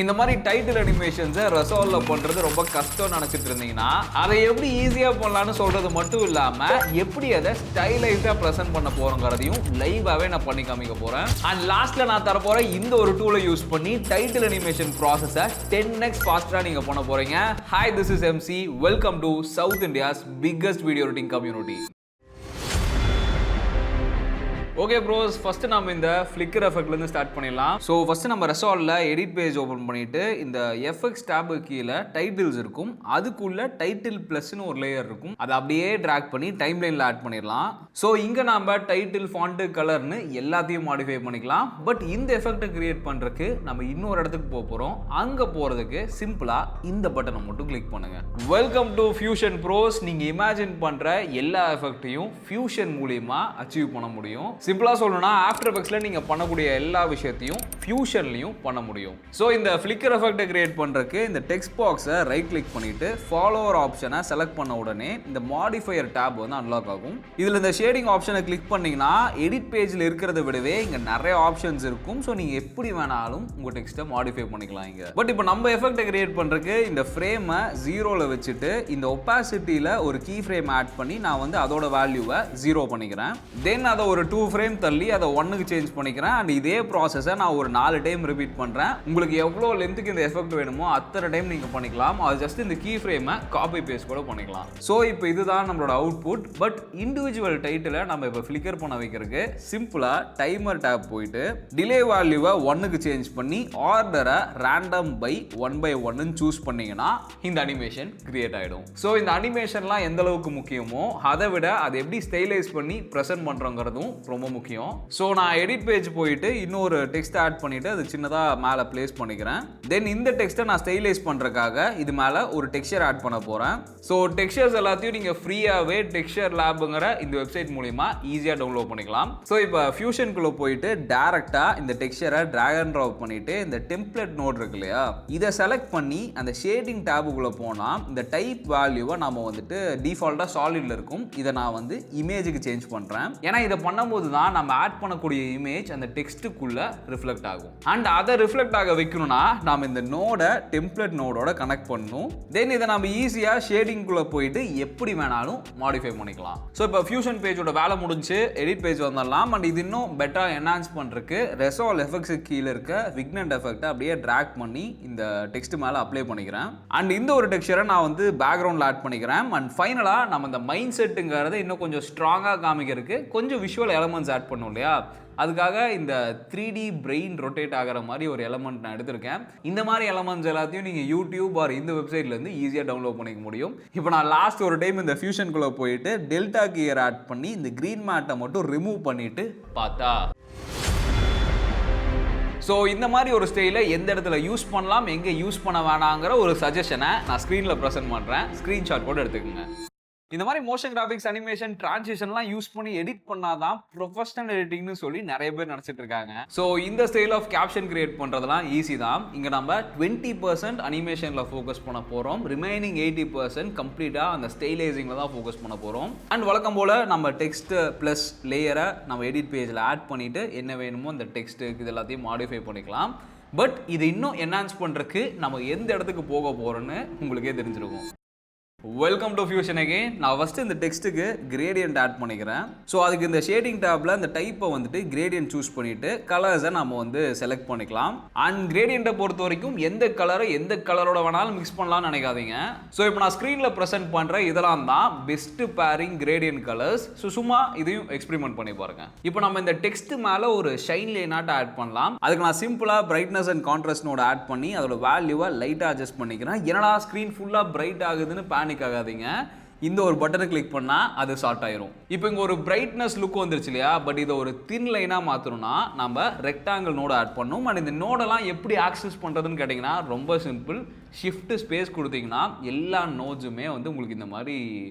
இந்த மாதிரி டைட்டில் அனிமேஷன்ஸை ரெசால்வ்ல பண்றது ரொம்ப கஷ்டம்னு நினைச்சிட்டு இருந்தீங்கன்னா அதை எப்படி ஈஸியா பண்ணலாம்னு சொல்றது மட்டும் இல்லாம எப்படி அதை ஸ்டைலைஸா பிரசன்ட் பண்ண போறோங்கிறதையும் லைவாவே நான் பண்ணி காமிக்க போறேன். அண்ட் லாஸ்ட்ல நான் தர போற இந்த ஒரு டூலை யூஸ் பண்ணி டைட்டில் அனிமேஷன் ப்ராசஸை 10x ஃபாஸ்டரா நீங்க பண்ண போறீங்க. Hi, this is MC. Welcome to south India's biggest video editing community. Okay bros, first நம்ம இந்த ஃப்ளிக்கர் எஃபெக்ட்லேருந்து ஸ்டார்ட் பண்ணிடலாம். ஸோ ஃபர்ஸ்ட் நம்ம ரெசால்வ்ல எடிட் பேஜ் ஓப்பன் பண்ணிட்டு இந்த எஃபெக்ட்ஸ் டேபு கீழே டைட்டில்ஸ் இருக்கும், அதுக்குள்ள டைட்டில் ப்ளஸ்னு ஒரு லேயர் இருக்கும், அதை அப்படியே ட்ராக் பண்ணி டைம் லைனில் ஆட் பண்ணிடலாம். ஸோ இங்கே நம்ம டைட்டில் ஃபாண்ட்டு கலர்னு எல்லாத்தையும் மாடிஃபை பண்ணிக்கலாம். பட் இந்த எஃபெக்ட்டை கிரியேட் பண்ணுறதுக்கு நம்ம இன்னொரு இடத்துக்கு போக போகிறோம். அங்கே போகிறதுக்கு சிம்பிளாக இந்த பட்டனை மட்டும் கிளிக் பண்ணுங்க. Welcome to fusion bros. நீங்கள் இமேஜின் பண்ணுற எல்லா எஃபெக்ட்டையும் ஃபியூஷன் மூலியமாக அச்சீவ் பண்ண முடியும். சிம்பிளா சொல்லணும்னா ஆஃப்டர் எஃபெக்ட்ஸ்ல நீங்க பண்ணக்கூடிய எல்லா விஷயத்தையும் ஃபியூஷன்லயும் பண்ண முடியும். ஸோ இந்த ஃபிளிக்கர் எஃபெக்ட்டை கிரியேட் பண்றதுக்கு இந்த டெக்ஸ்ட் பாக்ஸை ரைட் கிளிக் பண்ணிட்டு ஃபாலோவர் ஆப்ஷனை செலக்ட் பண்ண உடனே இந்த மாடிஃபையர் டேப் வந்து அன்லாக் ஆகும். இதுல இந்த ஷேடிங் ஆப்ஷனை கிளிக் பண்ணீங்கன்னா எடிட் பேஜ்ல இருக்கிறத விடவே இங்க நிறைய ஆப்ஷன்ஸ் இருக்கும். ஸோ நீங்க எப்படி வேணாலும் உங்க டெக்ஸ்ட்டை மாடிஃபை பண்ணிக்கலாம் இங்க. பட் இப்போ நம்ம எஃபெக்ட்டை கிரியேட் பண்றதுக்கு இந்த ஃப்ரேமை 0ல வச்சுட்டு இந்த ஒப்பாசிட்டியில ஒரு கீ ஃப்ரேம் ஆட் பண்ணி நான் வந்து அதோட வேல்யூவை 0 பண்ணிக்கிறேன். தென் அதை ஒரு 2 ஃப்ரேம் தள்ளி அதை 1க்கு சேஞ்ச் பண்ணிக்கிறேன். அண்ட் இதே ப்ராசஸை நான் ஒரு 4 டைம் ரிப்பீட் பண்றேன். உங்களுக்கு எவ்வளோ லென்த்துக்கு இந்த எஃபெக்ட் வேணுமோ அத்தனை டைம் நீங்க பண்ணிக்கலாம். அது ஜஸ்ட் இந்த கீ ஃப்ரேமை காப்பி பேஸ்ட் கூட பண்ணிக்கலாம். ஸோ இப்போ இதுதான் நம்மளோட அவுட்புட். பட் இண்டிவிஜுவல் டைட்டிலை நம்ம இப்போ ஃபிளிக்கர் பண்ண வைக்கிறதுக்கு சிம்பிளா டைமர் டேப் போயிட்டு டிலே வேல்யூவை 1க்கு சேஞ்ச் பண்ணி ஆர்டரை ரேண்டம் பை 1/1 சூஸ் பண்ணீங்கன்னா இந்த அனிமேஷன் கிரியேட் ஆயிடும். ஸோ இந்த அனிமேஷன்லாம் எந்த அளவுக்கு முக்கியமோ அதை விட அதை எப்படி ஸ்டைலைஸ் பண்ணி ப்ரெசென்ட் பண்றோங்கிறதும் ரொம்ப முக்கியம். ஸோ நான் எடிட் பேஜ் போயிட்டு இன்னொரு டெக்ஸ்ட் ஆட் பண்ணிட்டு அது சின்னதாக மேலே பிளேஸ் பண்ணிக்கிறேன். தென் இந்த டெக்ஸ்ட்டை நான் ஸ்டைலைஸ் பண்ணுறதுக்காக இது மேலே ஒரு டெக்ஸ்சர் ஆட் பண்ண போகிறேன். ஸோ டெக்ஸ்சர்ஸ் எல்லாத்தையும் நீங்கள் ஃப்ரீயாகவே டெக்ஸ்சர் லேபுங்கிற இந்த வெப்சைட் மூலிமா ஈஸியாக டவுன்லோட் பண்ணிக்கலாம். ஸோ இப்போ ஃபியூஷனுக்குள்ளே போயிட்டு டேரெக்டாக இந்த டெக்ஸ்சரை ட்ராக் அண்ட் ட்ராப் பண்ணிட்டு இந்த டெம்ப்ளேட் நோட் இருக்கு இல்லையா, இதை செலக்ட் பண்ணி அந்த ஷேடிங் டேபுக்குள்ளே போனால் இந்த டைப் வேல்யூவை நம்ம வந்துட்டு டிஃபால்ட்டாக சாலிடில் இருக்கும். இதை நான் வந்து இமேஜுக்கு சேஞ்ச் பண்ணுறேன். ஏன்னா இதை பண்ணும்போது தான் நம்ம ஆட் பண்ணக்கூடிய இமேஜ் அந்த டெக்ஸ்ட்டுக்குள்ள ரிஃப்ளெக்ட் ஆகும். அண்ட் அதை ரிஃப்ளெக்ட் ஆக வைக்கணும்னா நாம இந்த நோட டெம்ப்ளேட் நோடோட கனெக்ட் பண்ணணும். தென் இதை நம்ம ஈஸியா ஷேடிங்குள்ள போயிட்டு எப்படி வேணாலும் மாடிஃபை பண்ணிக்கலாம். ஸோ இப்போ ஃபியூஷன் பேஜோட வேலை முடிஞ்சு எடிட் பேஜ் வந்துடலாம். அண்ட் இது இன்னும் பெட்டரா என்ஹான்ஸ் பண்றதுக்கு ரெசால்வ் எஃபெக்ட்ஸ் கீழே இருக்க விக்னட் எஃபெக்ட்டை அப்படியே டிராக் பண்ணி இந்த டெக்ஸ்ட் மேல அப்ளை பண்ணிக்கிறேன். அண்ட் இந்த ஒரு டெக்ஸ்சரை நான் வந்து பேக்ரவுண்ட்ல ஆட் பண்ணிக்கிறேன். அண்ட் ஃபைனலா நம்ம இந்த மைண்ட் செட்டுங்கிறத இன்னும் கொஞ்சம் ஸ்ட்ராங்கா காமிக்கிறதுக்கு கொஞ்சம் விஷுவல் எலமெண்ட்ஸ் ஆட் பண்ணும் இல்லையா, அதுக்காக இந்த 3D பிரெயின் ரொட்டேட் ஆகிற மாதிரி ஒரு எலமெண்ட் நான் எடுத்திருக்கேன். இந்த மாதிரி எலமெண்ட்ஸ் எல்லாத்தையும் நீங்கள் யூடியூப் ஆர் இந்த வெப்சைட்லேருந்து ஈஸியாக டவுன்லோட் பண்ணிக்க முடியும். இப்போ நான் லாஸ்ட் ஒரு டைம் இந்த ஃபியூஷனுக்குள்ளே போயிட்டு டெல்டா கியர் ஆட் பண்ணி இந்த க்ரீன் மேட்டை மட்டும் ரிமூவ் பண்ணிட்டு பார்த்தா ஸோ இந்த மாதிரி ஒரு ஸ்டைலை எந்த இடத்துல யூஸ் பண்ணலாம், எங்கே யூஸ் பண்ண வேணாங்கிற ஒரு சஜஷனை நான் ஸ்க்ரீனில் ப்ரெசென்ட் பண்ணுறேன். ஸ்க்ரீன்ஷாட் கூட எடுத்துக்கோங்க. இந்த மாதிரி மோஷன் கிராஃபிக்ஸ், அனிமேஷன், டிரான்சிஷன்லாம் யூஸ் பண்ணி எடிட் பண்ணாதான் ப்ரொஃபஷனல் எடிட்டிங்னு சொல்லி நிறைய பேர் நினச்சிட்டு இருக்காங்க. ஸோ இந்த ஸ்டைல் ஆஃப் கேப்ஷன் கிரியேட் பண்ணுறதுலாம் ஈஸி தான். இங்கே நம்ம 20% அனிமேஷனில் ஃபோக்கஸ் பண்ண போகிறோம். ரிமைனிங் 80% கம்ப்ளீட்டாக அந்த ஸ்டைலைசிங்கில் தான் ஃபோக்கஸ் பண்ண போகிறோம். அண்ட் வழக்கம் போல் நம்ம டெக்ஸ்ட் ப்ளஸ் லேயரை நம்ம எடிட் பேஜில் ஆட் பண்ணிவிட்டு என்ன வேணுமோ அந்த டெக்ஸ்ட்டு இது எல்லாத்தையும் மாடிஃபை பண்ணிக்கலாம். பட் இது இன்னும் என்ஹான்ஸ் பண்ணுறதுக்கு நம்ம எந்த இடத்துக்கு போக போகிறோன்னு உங்களுக்கே தெரிஞ்சிருக்கும். Welcome to fusion again. நான் ஃபர்ஸ்ட் இந்த டெக்ஸ்ட்டுக்கு கிரேடியன்ட் ஆட் பண்ணிக்கிறேன். ஸோ அதுக்கு இந்த ஷேடிங் டேப்ல இந்த டைப்பை வந்துட்டு கிரேடியன்ட் சூஸ் பண்ணிட்டு கலர்ஸை நம்ம வந்து செலக்ட் பண்ணிக்கலாம். அண்ட் கிரேடியன்ட்டை பொறுத்த வரைக்கும் எந்த கலரை எந்த கலரோட வேணாலும் மிக்ஸ் பண்ணலாம்னு நினைக்காதீங்க. ஸோ இப்போ நான் ஸ்க்ரீனில் ப்ரெசென்ட் பண்ணுற இதெல்லாம் தான் best pairing gradient colours. So சும்மா இதையும் எக்ஸ்பெரிமெண்ட் பண்ணி பாருங்க. இப்போ நம்ம இந்த டெக்ஸ்ட் மேலே ஒரு ஷைன் லைனாட்ட ஆட் பண்ணலாம். அதுக்கு நான் சிம்பிளாக பிரைட்னஸ் அண்ட் கான்ட்ராஸ்ட் நோட ஆட் பண்ணி அதோட வேல்யூவை லைட்டாக அட்ஜஸ்ட் பண்ணிக்கிறேன். என்னடா ஸ்க்ரீன் ஃபுல்லாக பிரைட் ஆகுதுன்னு பேனிக் ஆகாதீங்க. இந்த ஒரு பட்டனை கிளிக் பண்ணா அது ஷார்ட் ஆயிரும். இப்போ இங்க ஒரு பிரைட்னஸ் லுக் வந்துருச்சு இல்லையா, பட் இதை ஒரு தின் லைனா மாத்தணும்னா நம்ம ரெக்டாங்கிள் நோட ஆட் பண்ணணும். அண்ட் இந்த நோடெல்லாம் எப்படி ஆக்சஸ் பண்றதுன்னு கேட்டீங்கன்னா ரொம்ப சிம்பிள். ஷிஃப்ட் ஸ்பேஸ் கொடுத்தீங்கன்னா எல்லா நோட்ஸுமே வந்து உங்களுக்கு இந்த மாதிரி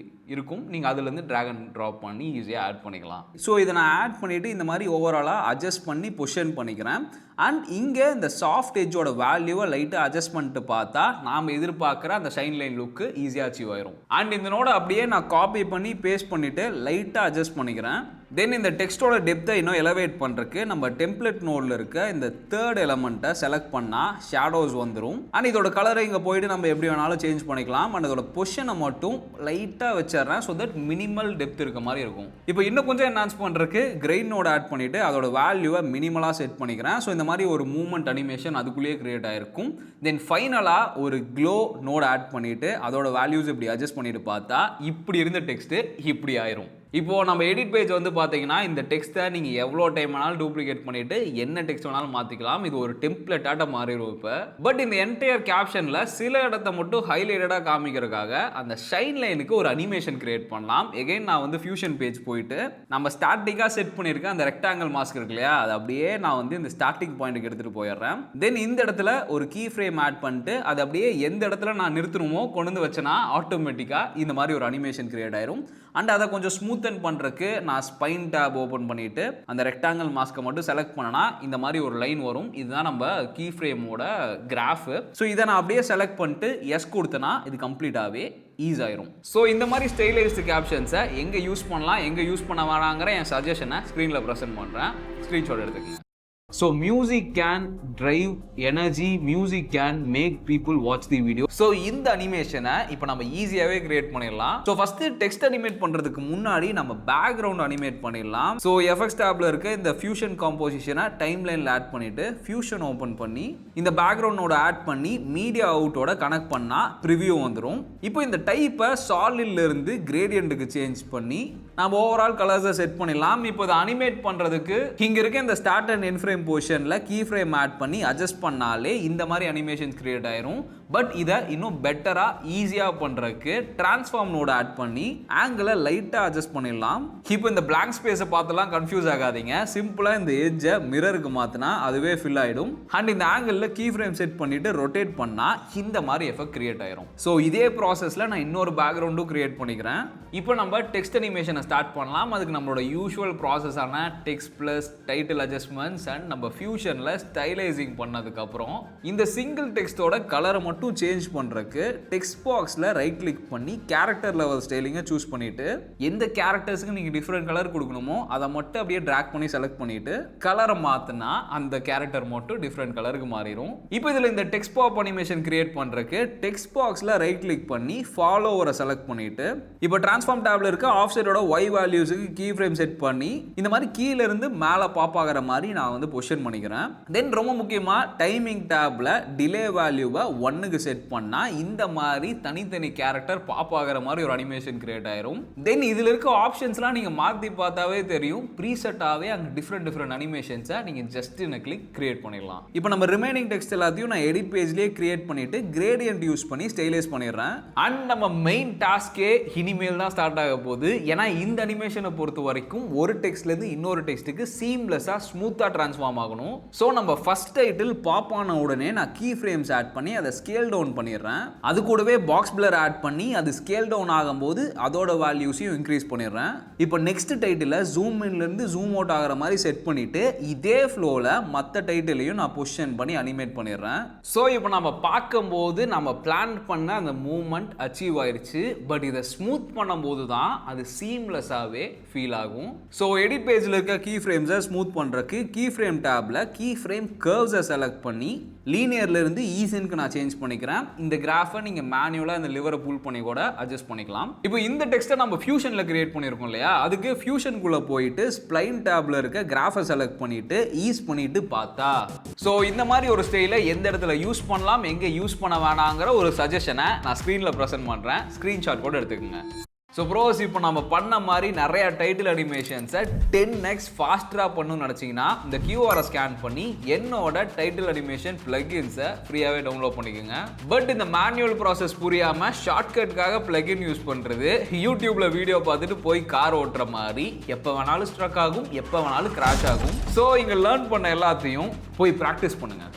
இருக்கும். நீங்கள் அதுலேருந்து ட்ராக் அண்ட் ட்ராப் பண்ணி ஈஸியாக ஆட் பண்ணிக்கலாம். ஸோ இதை நான் ஆட் பண்ணிவிட்டு இந்த மாதிரி ஓவராலாக அட்ஜஸ்ட் பண்ணி பொசிஷன் பண்ணிக்கிறேன். அண்ட் இங்கே இந்த சாஃப்ட் எஜ்ஜோட வேல்யூவை லைட்டாக அட்ஜஸ்ட் பண்ணிட்டு பார்த்தா நாம் எதிர்பார்க்குற அந்த ஷைன் லைன் லுக்கு ஈஸியாக அச்சீவ் ஆயிரும். அண்ட் இந்த நோட அப்படியே நான் காப்பி பண்ணி பேஸ்ட் பண்ணிவிட்டு லைட்டாக அட்ஜஸ்ட் பண்ணிக்கிறேன். தென் இந்த டெக்ஸ்டோட டெப்த்தை இன்னும் எலவேட் பண்ணுறதுக்கு நம்ம டெம்ப்ளேட் நோடில் இருக்க இந்த தேர்ட் எலமெண்ட்டை செலக்ட் பண்ணால் ஷேடோஸ் வந்துடும். அண்ட் இதோட கலரை இங்கே போயிட்டு நம்ம எப்படி வேணாலும் சேஞ்ச் பண்ணிக்கலாம். அண்ட் இதோட பொசிஷனை மட்டும் லைட்டாக வச்சிடறேன், ஸோ தட் மினிமல் டெப்த் இருக்க மாதிரி இருக்கும். இப்போ இன்னும் கொஞ்சம் என்ஹான்ஸ் பண்ணுறதுக்கு கிரெயின் நோட் ஆட் பண்ணிவிட்டு அதோட வேல்யூவை மினிமலாக செட் பண்ணிக்கிறேன். ஸோ இந்த மாதிரி ஒரு மூவ்மெண்ட் அனிமேஷன் அதுக்குள்ளேயே கிரியேட் ஆகிருக்கும். தென் ஃபைனலாக ஒரு க்ளோ நோட் ஆட் பண்ணிவிட்டு அதோட வேல்யூஸ் இப்படி அட்ஜஸ்ட் பண்ணிட்டு பார்த்தா இப்படி இருந்த டெக்ஸ்ட்டு இப்படி ஆயிரும். இப்போ நம்ம எடிட் பேஜ் வந்து பார்த்தீங்கன்னா இந்த டெக்ஸ்ட்டை நீங்கள் எவ்வளோ டைம் வேணாலும் டூப்ளிகேட் பண்ணிட்டு என்ன டெக்ஸ்ட் வேணாலும் மாற்றிக்கலாம். இது ஒரு டெம்ப்ளேட்டாக மாறிடும் இப்போ. பட் இந்த என்டையர் கேப்ஷனில் சில இடத்த மட்டும் ஹைலைட்டடாக காமிக்கிறதுக்காக அந்த ஷைன் லைனுக்கு ஒரு அனிமேஷன் கிரியேட் பண்ணலாம். எகைன் நான் வந்து ஃபியூஷன் பேஜ் போயிட்டு நம்ம ஸ்டாட்டிக்காக செட் பண்ணியிருக்கேன் அந்த ரெக்டாங்கிள் மாஸ்க் இருக்கு இல்லையா, அது அப்படியே நான் வந்து இந்த ஸ்டார்டிங் பாயிண்ட்டுக்கு எடுத்துகிட்டு போயிடுறேன். தென் இந்த இடத்துல ஒரு கீ ஃப்ரேம் ஆட் பண்ணிட்டு அது அப்படியே எந்த இடத்துல நான் நிறுத்தணுமோ கொண்டு வந்து வச்சேன்னா ஆட்டோமேட்டிக்காக இந்த மாதிரி ஒரு அனிமேஷன் கிரியேட் ஆயிரும். அண்ட் அதை கொஞ்சம் ஸ்மூத்தன் பண்ணுறதுக்கு நான் ஸ்பைன் டேப் ஓப்பன் பண்ணிவிட்டு அந்த ரெக்டாங்கிள் மாஸ்க்கை மட்டும் செலக்ட் பண்ணனா இந்த மாதிரி ஒரு லைன் வரும். இதுதான் நம்ம கீ ஃப்ரேமோட கிராஃபு. ஸோ இதை நான் அப்படியே செலக்ட் பண்ணிட்டு எஸ் கொடுத்தேன்னா இது கம்ப்ளீட்டாகவே ஈஸி ஆயிரும். ஸோ இந்த மாதிரி ஸ்டைலைஸ்டு கேப்ஷன்ஸை எங்கே யூஸ் பண்ணலாம், எங்கே யூஸ் பண்ண வேணாங்கிற என் சஜஷனை ஸ்க்ரீனில் ப்ரெசென்ட் பண்ணுறேன். ஸ்க்ரீன்ஷாட் எடுத்துக்கங்க. So music can drive energy, music can make people watch the video. So இந்த அனிமேஷனை இப்போ நம்ம ஈஸியாகவே கிரியேட் பண்ணிடலாம். ஸோ ஃபஸ்ட்டு டெக்ஸ்ட் அனிமேட் பண்ணுறதுக்கு முன்னாடி நம்ம பேக்ரவுண்ட் அனிமேட் பண்ணிடலாம். ஸோ எஃப்எக்ஸ் டேப்ல இருக்க இந்த ஃபியூஷன் காம்போசிஷனை டைம் லைனில் ஆட் பண்ணிட்டு ஃபியூஷன் ஓப்பன் பண்ணி இந்த பேக்ரவுண்டோட ஆட் பண்ணி மீடியா அவுட்டோட கனெக்ட் பண்ணால் ப்ரிவியூ வந்துடும். இப்போ இந்த டைப்பை சாலிட்ல இருந்து கிரேடியண்ட்டுக்கு சேஞ்ச் பண்ணி நம்ம ஓவரால் கலர்ஸை செட் பண்ணிடலாம். இப்போ இதை அனிமேட் பண்ணுறதுக்கு இங்கே இருக்க இந்த ஸ்டார்ட் அண்ட் எண்ட் ஃப்ரேம் பொசிஷனில் கீ ஃப்ரேம் ஆட் பண்ணி அட்ஜஸ்ட் பண்ணாலே இந்த மாதிரி அனிமேஷன்ஸ் கிரியேட் ஆயிரும். பட் இதை இன்னும் பெட்டராக ஈஸியாக பண்ணுறதுக்கு டிரான்ஸ்ஃபார்ம் நோட ஆட் பண்ணி ஆங்கிளை லைட்டாக அட்ஜஸ்ட் பண்ணிடலாம். இப்போ இந்த பிளாங்க் ஸ்பேஸை பார்த்துலாம் கன்ஃபியூஸ் ஆகாதீங்க. சிம்பிளாக இந்த எட்ஜை மிரருக்கு மாற்றினா அதுவே ஃபில் ஆகிடும். அண்ட் இந்த ஆங்கிளில் கீ ஃப்ரேம் செட் பண்ணிவிட்டு ரொட்டேட் பண்ணால் இந்த மாதிரி எஃபெக்ட் கிரியேட் ஆயிரும். ஸோ இதே ப்ராசஸில் நான் இன்னொரு பேக்ரவுண்டும் கிரியேட் பண்ணிக்கிறேன். இப்போ நம்ம டெக்ஸ்ட் அனிமேஷனை ஸ்டார்ட் பண்ணலாம். அதுக்கு நம்மளோட யூஷுவல் ப்ராசஸான text plus title adjustments and நம்ம ஃபியூஷனில் ஸ்டைலைசிங் பண்ணதுக்கப்புறம் இந்த சிங்கிள் டெக்ஸ்ட்டோட கலரை மட்டும் சேஞ்ச் பண்ணுறதுக்கு டெக்ஸ்ட் பாக்ஸில் ரைட் கிளிக் பண்ணி கேரக்டர் லெவல் ஸ்டைலிங்கை சூஸ் பண்ணிவிட்டு எந்த கேரக்டர்ஸுக்கு நீங்கள் டிஃப்ரெண்ட் கலர் கொடுக்கணுமோ அதை மட்டும் அப்படியே ட்ராக் பண்ணி செலக்ட் பண்ணிவிட்டு கலரை மாற்றினா அந்த கேரக்டர் மட்டும் டிஃப்ரெண்ட் கலருக்கு மாறிடும். இப்போ இதில் இந்த டெக்ஸ்ட் பாப் அனிமேஷன் கிரியேட் பண்ணுறதுக்கு டெக்ஸ்ட் பாக்ஸில் ரைட் கிளிக் பண்ணி ஃபாலோவரை செலக்ட் பண்ணிவிட்டு இப்போ டிரான்ஸ்ஃபார்ம் டேப்ல இருக்க ஆஃப் சைடோட ஒய் வேல்யூஸுக்கு கீ ஃப்ரேம் செட் பண்ணி இந்த மாதிரி கீழே இருந்து மேலே பாப் ஆகிற மாதிரி நான் வந்து பொசிஷன் பண்ணிக்கிறேன். தென் ரொம்ப முக்கியமாக டைமிங் டேப்ல டிலே வேல்யூவை 1க்கு செட் பண்ணா இந்த மாதிரி தனித்தனி கேரக்டர் பாப் ஆகிற மாதிரி ஒரு அனிமேஷன் கிரியேட் ஆயிரும். தென் இதில் இருக்க ஆப்ஷன்ஸ்லாம் நீங்கள் மாற்றி பார்த்தாவே தெரியும். ப்ரீசெட்டாகவே அங்கே டிஃப்ரெண்ட் அனிமேஷன்ஸை நீங்கள் ஜஸ்ட் இன் கிளிக் கிரியேட் பண்ணிடலாம். இப்போ நம்ம ரிமைனிங் டெக்ஸ்ட் எல்லாத்தையும் நான் எடிட் பேஜ்லேயே கிரியேட் பண்ணிட்டு கிரேடியன்ட் யூஸ் பண்ணி ஸ்டைலைஸ் பண்ணிடுறேன். அண்ட் நம்ம மெயின் டாஸ்கே இனிமேல் தான் ஸ்டார்ட் ஆக போகுது. ஏன்னா இந்த அனிமேஷனை பொறுத்த வரைக்கும் ஒரு டெக்ஸ்ட்லேருந்து இன்னொரு டெக்ஸ்ட்டுக்கு சீம்லெஸ்ஸாக ஸ்மூத்தாக ட்ரான்ஸ்ஃபார்ம் ஆகணும். ஸோ நம்ம ஃபர்ஸ்ட் டைட்டில் பாப் ஆன உடனே நான் கீ ஃப்ரேம்ஸ் ஆட் பண்ணி அதை ஸ்கேல் டவுன் பண்ணிடுறேன். அது கூடவே பாக்ஸ் பிளர் ஆட் பண்ணி அது ஸ்கேல் டவுன் ஆகும்போது அதோட வேல்யூஸையும் இன்க்ரீஸ் பண்ணிடுறேன். இப்போ நெக்ஸ்ட் டைட்டில் ஜூம் இன்லேருந்து ஜூம் அவுட் ஆகிற மாதிரி செட் பண்ணிட்டு இதே ஃப்ளோவில் மற்ற டைட்டிலையும் நான் பொசிஷன் பண்ணி அனிமேட் பண்ணிடுறேன். ஸோ இப்போ நம்ம பார்க்கும்போது நம்ம பிளான் பண்ண அந்த மூவ்மெண்ட் அச்சீவ் ஆயிடுச்சு. பட் இதை ஸ்மூத் பண்ணும்போது தான் அது சீம்லெஸ்ஸாகவே ஃபீல் ஆகும். ஸோ எடிட் பேஜில் இருக்க கீ ஃப்ரேம்ஸை ஸ்மூத் பண்ணுறதுக்கு கீ ஃப்ரேம் டேப்பில் கீ ஃப்ரேம் கர்வ்ஸை செலக்ட் பண்ணி லீனியர்ல இருந்து ஈசனுக்கு நான் சேஞ்ச் பண்ணிக்கிறேன். இந்த கிராஃபை நீங்கள் மேனுவலாக இந்த லிவரை புல் பண்ணி கூட அட்ஜஸ்ட் பண்ணிக்கலாம். இப்போ இந்த டெக்ஸ்ட்டை நம்ம ஃபியூஷனில் கிரியேட் பண்ணியிருக்கோம் இல்லையா, அதுக்கு ஃபியூஷனுக்குள்ளே போயிட்டு ஸ்ப்ளைன் டேப்ல இருக்க கிராஃபை செலக்ட் பண்ணிட்டு ஈஸ் பண்ணிட்டு பார்த்தா ஸோ இந்த மாதிரி ஒரு ஸ்டைலை எந்த இடத்துல யூஸ் பண்ணலாம், எங்கே யூஸ் பண்ண வேணாங்கிற ஒரு சஜஷனை நான் ஸ்க்ரீனில் ப்ரெசென்ட் பண்ணுறேன். ஸ்க்ரீன்ஷாட் கூட எடுத்துக்கோங்க. ஸோ ப்ரோஸ் இப்போ நம்ம பண்ண மாதிரி நிறைய டைட்டில் அனிமேஷன்ஸை 10x ஃபாஸ்டராக பண்ணணும்னு நினச்சிங்கன்னா இந்த கியூஆரை ஸ்கேன் பண்ணி என்னோட டைட்டில் அனிமேஷன் பிளகின்ஸை ஃப்ரீயாகவே டவுன்லோட் பண்ணிக்கோங்க. பட் இந்த மேனுவல் ப்ராசஸ் புரியாமல் ஷார்ட்கட்காக பிளகின் யூஸ் பண்ணுறது யூடியூப்பில் வீடியோ பார்த்துட்டு போய் கார் ஓட்டுற மாதிரி எப்போ வேணாலும் ஸ்ட்ரக் ஆகும், எப்போ வேணாலும் கிராஷ் ஆகும். ஸோ இங்கே லேர்ன் பண்ண எல்லாத்தையும் போய் ப்ராக்டிஸ் பண்ணுங்கள்.